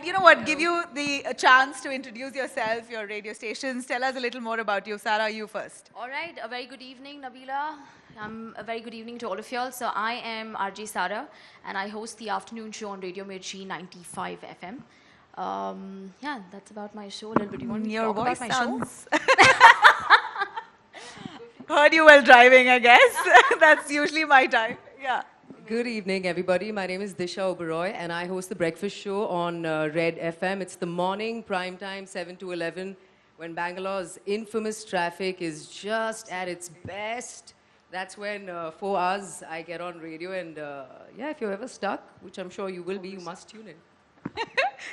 you know what, give you the chance to introduce yourself, your radio stations. Tell us a little more about you. Sarah, you first. All right, a very good evening, Nabila. A very good evening to all of y'all. So I am RJ Sarah, and I host the afternoon show on Radio Mirchi 95 FM. Yeah, that's about my show. A little bit. You want me to Your talk voice about my sounds... Heard you while driving, I guess. That's usually my time. Yeah. Good evening, everybody. My name is Disha Oberoi, and I host the breakfast show on Red FM. It's the morning prime time, 7 to 11, when Bangalore's infamous traffic is just at its best. That's when, for us, I get on radio, and yeah, if you're ever stuck, which I'm sure you will be, you must tune in.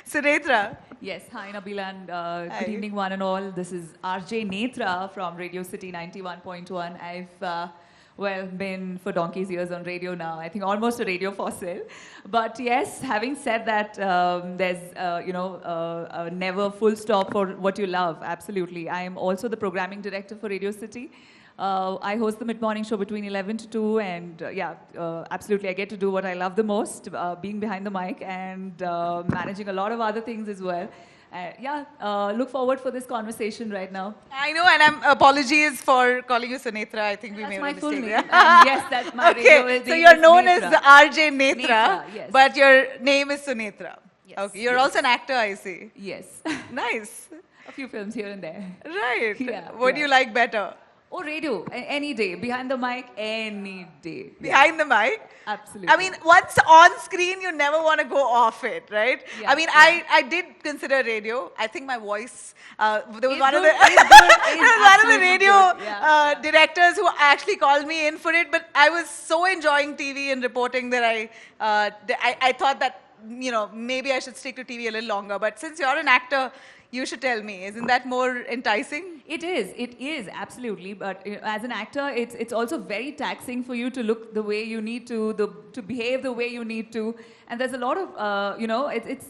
So, Nethra. Yes, hi Nabila and Hi. good evening one and all. This is RJ Nethra from Radio City 91.1. I've well, been for donkey's years on radio now. I think almost a radio fossil. But yes, having said that, there's, a never full stop for what you love. Absolutely. I am also the programming director for Radio City. I host the mid-morning show between 11 to 2, and absolutely, I get to do what I love the most, being behind the mic and managing a lot of other things as well. Look forward for this conversation right now. I know, and apologies for calling you Sunethra. I think we That's made a my mistake. full name. there. And yes, that's my radio Okay, name so you're is known as Nethra. RJ Nethra, Nethra, yes. but your name is Sunethra. Yes, Okay, you're yes. also an actor, I see. Yes. Nice. A few films here and there. Right. Yeah, What do yeah. you like better? Oh, radio, any day. Behind the mic, any day. Behind the mic? Absolutely. I mean, once on screen, you never want to go off it, right? Yeah, I mean, I did consider radio. I think my voice, there was It's one of good, the, it's good, it's there was one of the absolutely radio good. Yeah. directors who actually called me in for it, but I was so enjoying TV and reporting that I thought that, you know, maybe I should stick to TV a little longer. But since you're an actor, you should tell me, isn't that more enticing? It is, absolutely. But as an actor, it's also very taxing for you to look the way you need to behave the way you need to. And there's a lot of,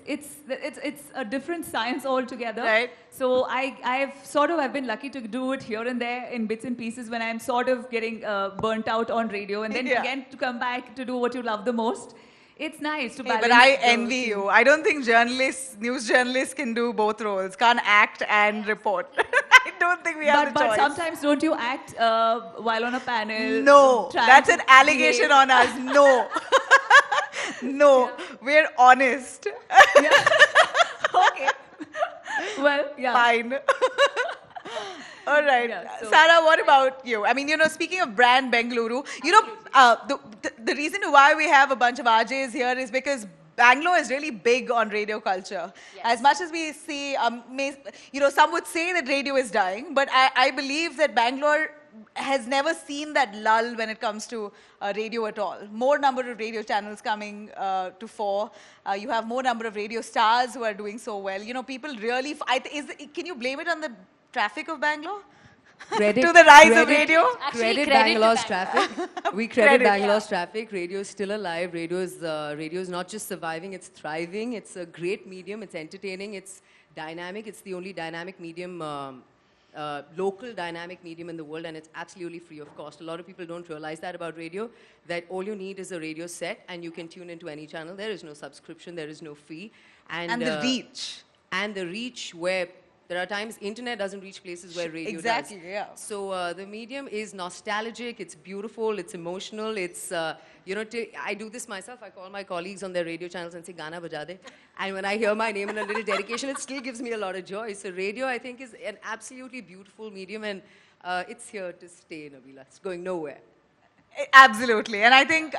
it's a different science altogether. Right. So I've been lucky to do it here and there in bits and pieces when I'm sort of getting burnt out on radio, and then Yeah. again to come back to do what you love the most. It's nice to balance. But I those envy two. you. I don't think news journalists can do both roles, can't act and report. I don't think we have the But choice. sometimes don't you act while on a panel? No, trying that's to an allegation behave? on us. No. No, we're honest. Okay. Well, yeah. Fine. All right. Yeah, so- Sarah, what about you? I mean, you know, speaking of brand Bengaluru, you know, the reason why we have a bunch of RJs here is because Bangalore is really big on radio culture. Yes. As much as we see, some would say that radio is dying, but I believe that Bangalore has never seen that lull when it comes to radio at all. More number of radio channels coming to fore. You have more number of radio stars who are doing so well. You know, people really, can you blame it on the traffic of Bangalore? Credit, To the rise of credit- radio? Actually, Credit credit to Bangalore's Bangalore. traffic. We credit Credit, Bangalore's traffic. Radio is still alive. Radio is not just surviving, it's thriving. It's a great medium. It's entertaining. It's dynamic. It's the only dynamic medium, local dynamic medium in the world, and it's absolutely free of cost. A lot of people don't realize that about radio, that all you need is a radio set and you can tune into any channel. There is no subscription. There is no fee. And the reach. And the reach where there are times internet doesn't reach places where radio Exactly, does. yeah. So the medium is nostalgic, it's beautiful, it's emotional, it's, I do this myself. I call my colleagues on their radio channels and say, Gana baja de. And when I hear my name in a little dedication, it still gives me a lot of joy. So radio, I think, is an absolutely beautiful medium, and it's here to stay, Nabila. It's going nowhere. Absolutely. And I think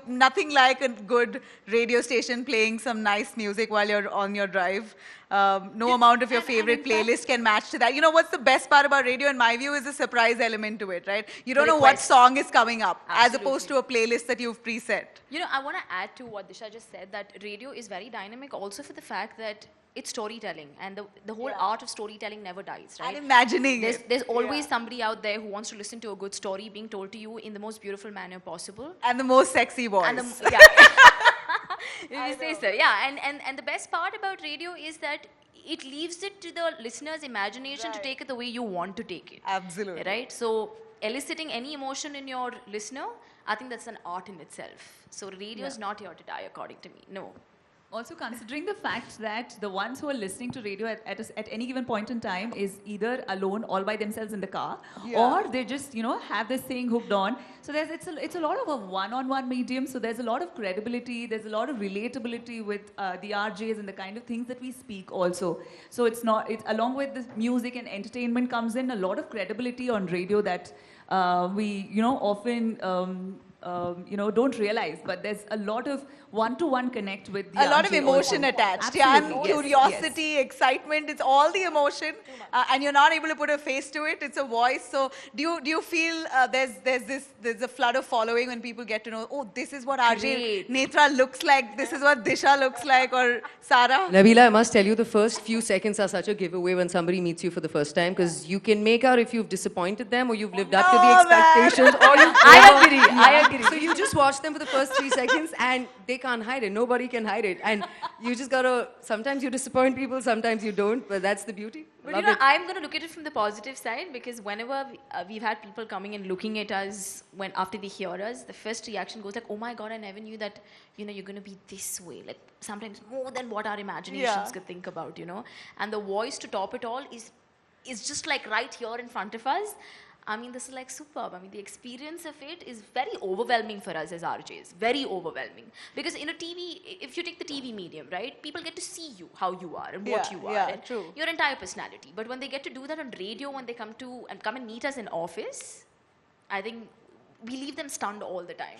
nothing like a good radio station playing some nice music while you're on your drive. No amount of your favorite playlist can match to that. You know what's the best part about radio, in my view, is the surprise element to it, right? You don't know what request. song is coming up, as Absolutely. opposed to a playlist that you've preset. You know, I want to add to what Disha just said, that radio is very dynamic also for the fact that it's storytelling, and the whole art of storytelling never dies, right? And imagining it. There's always somebody out there who wants to listen to a good story being told to you in the most beautiful manner possible. And the most sexy voice. And you say so, yeah. And the best part about radio is that it leaves it to the listener's imagination to take it the way you want to take it. Absolutely. Right? So eliciting any emotion in your listener, I think that's an art in itself. So radio is not here to die, according to me. No. Also considering the fact that the ones who are listening to radio at any given point in time is either alone all by themselves in the car, or they just, have this thing hooked on. So it's a lot of a one-on-one medium. So there's a lot of credibility, there's a lot of relatability with the RJs and the kind of things that we speak also. So it's along with the music and entertainment comes in a lot of credibility on radio that we, often don't realize, but there's a lot of one-to-one connect with the a lot of RJ emotion also. attached. Absolutely. And Yes, curiosity, yes. excitement, it's all the emotion. And you're not able to put a face to it, it's a voice. So do you feel there's a flood of following when people get to know, oh, this is what RJ Nethra looks like, this is what Disha looks like, or Sara? Nabila, I must tell you, the first few seconds are such a giveaway when somebody meets you for the first time, because you can make out if you've disappointed them or you've lived up to the expectations. Or you've I agree. So you just watch them for the first 3 seconds and they can't hide it. Nobody can hide it. And you just gotta, sometimes you disappoint people, sometimes you don't, but that's the beauty. But Love it. I'm going to look at it from the positive side, because whenever we've had people coming and looking at us after they hear us, the first reaction goes like, oh my God, I never knew that, you're going to be this way. Like sometimes more than what our imaginations could think about, And the voice to top it all is just like right here in front of us. I mean, this is like superb. I mean, the experience of it is very overwhelming for us as RJs. Very overwhelming. Because in a TV, if you take the TV medium, right, people get to see you, how you are and what you are. And true. your entire personality. But when they get to do that on radio, when they come and meet us in office, I think we leave them stunned all the time.